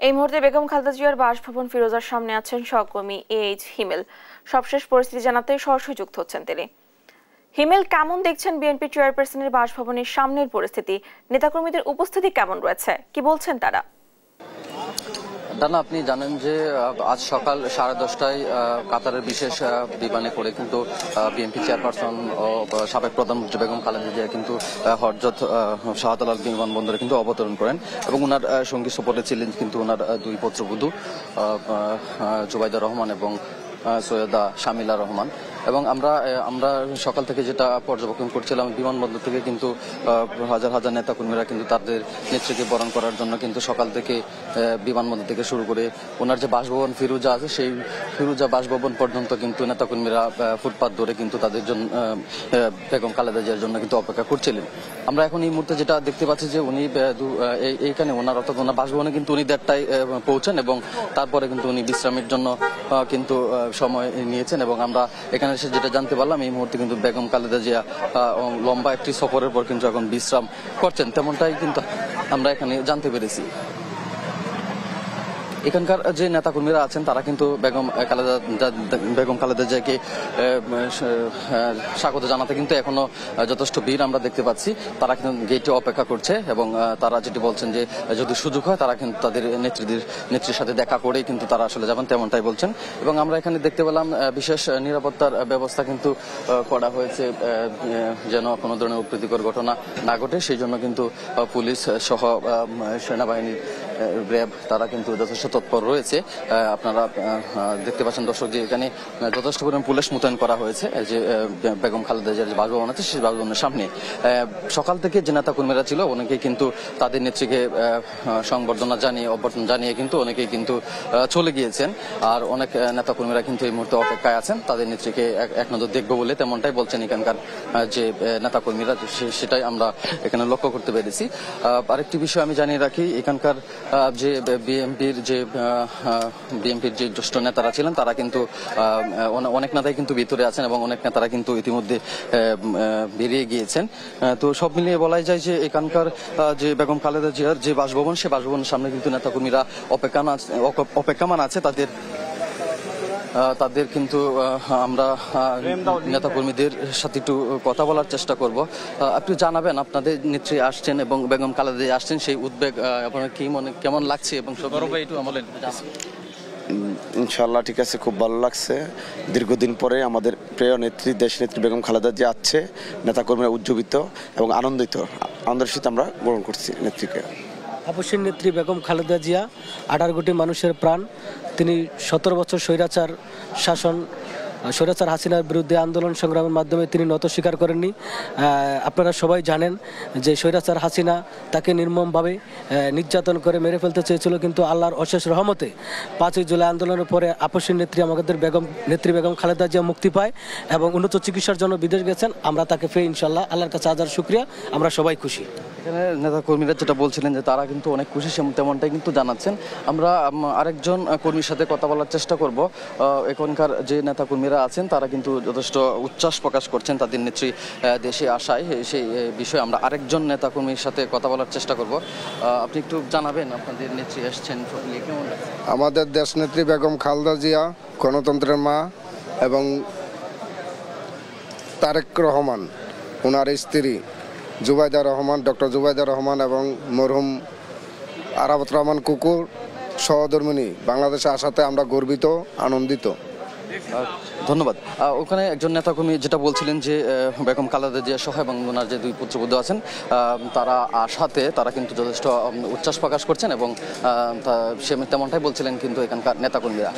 এই মুহূর্তে বেগম খালেদা জিয়ার বাসভবন ফিরোজার সামনে আছেন সহকর্মী এইচ হিমেল। সবশেষ পরিস্থিতি জানাতে সরাসরি যুক্ত হচ্ছেন তিনি। হিমেল, কেমন দেখছেন বিএনপি চেয়ারপারসনের বাসভবনের সামনের পরিস্থিতি? নেতাকর্মীদের উপস্থিতি কেমন রয়েছে, কি বলছেন তারা? দানা, আপনি জানেন যে আজ সকাল 10:30টায় কাতারের বিশেষ বিমানে করে কিন্তু বিএনপি চেয়ারপারসন ও সাবেক প্রধানমন্ত্রী বেগম খালেদা জিয়া কিন্তু হযরত শাহজালাল বিমানবন্দরে কিন্তু অবতরণ করেন এবং ওনার সঙ্গী সফরে ছিলেন কিন্তু ওনার দুই পুত্রবধূ জুবাইদা রহমান এবং সৈয়দা শামিলা রহমান। এবং আমরা সকাল থেকে যেটা পর্যবেক্ষণ করছিলাম, বিমানবন্দর থেকে কিন্তু হাজার হাজার নেতাকর্মীরা কিন্তু তাদের নেত্রীকে বরণ করার জন্য কিন্তু সকাল থেকে বিমানবন্দর থেকে শুরু করে ওনার যে বাসভবন ফিরোজা আছে সেই ফিরোজা বাসভবন পর্যন্ত কিন্তু নেতাকর্মীরা ফুটপাত ধরে কিন্তু তাদের জন্য বেগম খালেদা জিয়ার জন্য কিন্তু অপেক্ষা করছিলেন। আমরা এখন এই মুহূর্তে যেটা দেখতে পাচ্ছি যে উনি এইখানে ওনার অর্থাৎ ওনার বাসভবনে কিন্তু উনি 1:30টায় পৌঁছেন এবং তারপরে কিন্তু উনি বিশ্রামের জন্য কিন্তু সময় নিয়েছেন। এবং আমরা এখানে এসে যেটা জানতে পারলাম, এই মুহূর্তে কিন্তু বেগম খালেদা জিয়া লম্বা একটি সফরের পর কিন্তু এখন বিশ্রাম করছেন, তেমনটাই কিন্তু আমরা এখানে জানতে পেরেছি। এখানকার যে নেতাকর্মীরা আছেন তারা কিন্তু বেগম খালেদা জিয়াকে স্বাগত জানাতে কিন্তু এখনো যথেষ্ট ভিড় আমরা দেখতে পাচ্ছি। তারা কিন্তু গেটে অপেক্ষা করছে এবং তারা যেটি বলছেন যে যদি সুযোগ হয় তারা কিন্তু তাদের নেত্রীর সাথে দেখা করেই কিন্তু তারা আসলে যাবেন, তেমনটাই বলছেন। এবং আমরা এখানে দেখতে পেলাম বিশেষ নিরাপত্তার ব্যবস্থা কিন্তু করা হয়েছে যেন কোনো ধরনের অপ্রীতিকর ঘটনা না ঘটে, সেই জন্য কিন্তু পুলিশ সহ সেনাবাহিনীর র্যাব তারা কিন্তু যথেষ্ট তৎপর রয়েছে। আপনারা দেখতে পাচ্ছেন দর্শক যে এখানে যথেষ্ট পরিমাণ পুলিশ মোতায়েন করা হয়েছে যে বেগম খালেদা জিয়ার যে বাসভবন আছে সেই বাসভবনের সামনে। সকাল থেকে যে নেতাকর্মীরা ছিল অনেকেই কিন্তু তাদের নেত্রীকে সংবর্ধনা অভ্যর্থনা জানিয়ে কিন্তু অনেকেই কিন্তু চলে গিয়েছেন। আর অনেক নেতাকর্মীরা কিন্তু এই মুহূর্তে অপেক্ষায় আছেন তাদের নেত্রীকে এক নজর দেখবো বলে, তেমনটাই বলছেন এখানকার যে নেতাকর্মীরা, সেটাই আমরা এখানে লক্ষ্য করতে পেরেছি। আরেকটি বিষয় আমি জানিয়ে রাখি, এখানকার যে বিএনপির যে জ্যেষ্ঠ নেতারা ছিলেন তারা কিন্তু অনেক নেতাই কিন্তু ভিতরে আছেন এবং অনেক নেতারা কিন্তু ইতিমধ্যে বেরিয়ে গিয়েছেন। তো সব মিলিয়ে বলাই যায় যে এখানকার যে বেগম খালেদা জিয়ার যে বাসভবন, সে বাসভবনের সামনে কিন্তু নেতাকর্মীরা অপেক্ষমান আছে। তাদের কিন্তু আমরা নেতাকর্মীদের সাথে একটু কথা বলার চেষ্টা করব। একটু জানাবেন, আপনাদের নেত্রী আসছেন এবং বেগম খালেদা জিয়া আসছেন, সেই উদ্বেগ আপনার কেমন লাগছে এবং একটু আমাদের ইনশাআল্লাহ ঠিক আছে, খুব ভালো লাগছে। দীর্ঘদিন পরে আমাদের প্রিয় নেত্রী, দেশ নেত্রী বেগম খালেদা জিয়া আসছে। নেতাকর্মীরা উজ্জীবিত এবং আনন্দের সাথে আমরা গ্রহণ করছি নেত্রীকে। আপসীন নেত্রী বেগম খালেদা জিয়া 18 কোটি মানুষের প্রাণ। তিনি 17 বছর স্বৈরাচার হাসিনার বিরুদ্ধে আন্দোলন সংগ্রামের মাধ্যমে তিনি নত স্বীকার করেননি। আপনারা সবাই জানেন যে স্বৈরাচার হাসিনা তাকে নির্মমভাবে নির্যাতন করে মেরে ফেলতে চেয়েছিল, কিন্তু আল্লাহর অশেষ রহমতে 5ই জুলাই আন্দোলনের পরে আপসীন নেত্রী আমাদের নেত্রী বেগম খালেদা জিয়া মুক্তি পায় এবং উন্নত চিকিৎসার জন্য বিদেশ গেছেন। আমরা তাকে পেয়ে ইনশাল্লাহ আল্লাহর কাছে হাজার শুকরিয়া, আমরা সবাই খুশি। এখানে নেতাকর্মীরা যেটা বলছিলেন যে তারা কিন্তু অনেক খুশি, তেমনটাই কিন্তু জানাচ্ছেন। আমরা আরেকজন কর্মীর সাথে কথা বলার চেষ্টা করব। এখানকার যে নেতাকর্মীরা আছেন তারা কিন্তু যথেষ্ট উচ্ছ্বাস প্রকাশ করছেন তাদের নেত্রী দেশে আসায়, সেই বিষয়ে আমরা আরেকজন নেতাকর্মীর সাথে কথা বলার চেষ্টা করব। আপনি একটু জানাবেন আপনাদের নেত্রী আসছেন, কেমন লাগছে? আমাদের দেশ নেত্রী বেগম খালেদা জিয়া, গণতন্ত্রের মা, এবং তারেক রহমান ওনার স্ত্রী জুবাইদা রহমান, ডক্টর জুবাইদা রহমান এবং মরহুম আরাফাত রহমান কুকুর সহধর্মিণী বাংলাদেশে আসাতে আমরা গর্বিত, আনন্দিত। ধন্যবাদ। ওখানে একজন নেতাকর্মী যেটা বলছিলেন যে বেগম খালেদা জিয়া সহ এবং ওনার যে দুই পুত্রবধূ আছেন তারা আসাতে তারা কিন্তু যথেষ্ট উচ্ছ্বাস প্রকাশ করছেন এবং সে তেমনটাই বলছিলেন কিন্তু এখানকার নেতাকর্মীরা।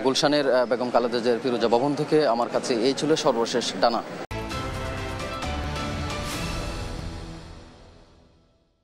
গুলশানের বেগম খালেদা জিয়ার ফিরোজা ভবন থেকে আমার কাছে এই ছিল সর্বশেষ ডানা।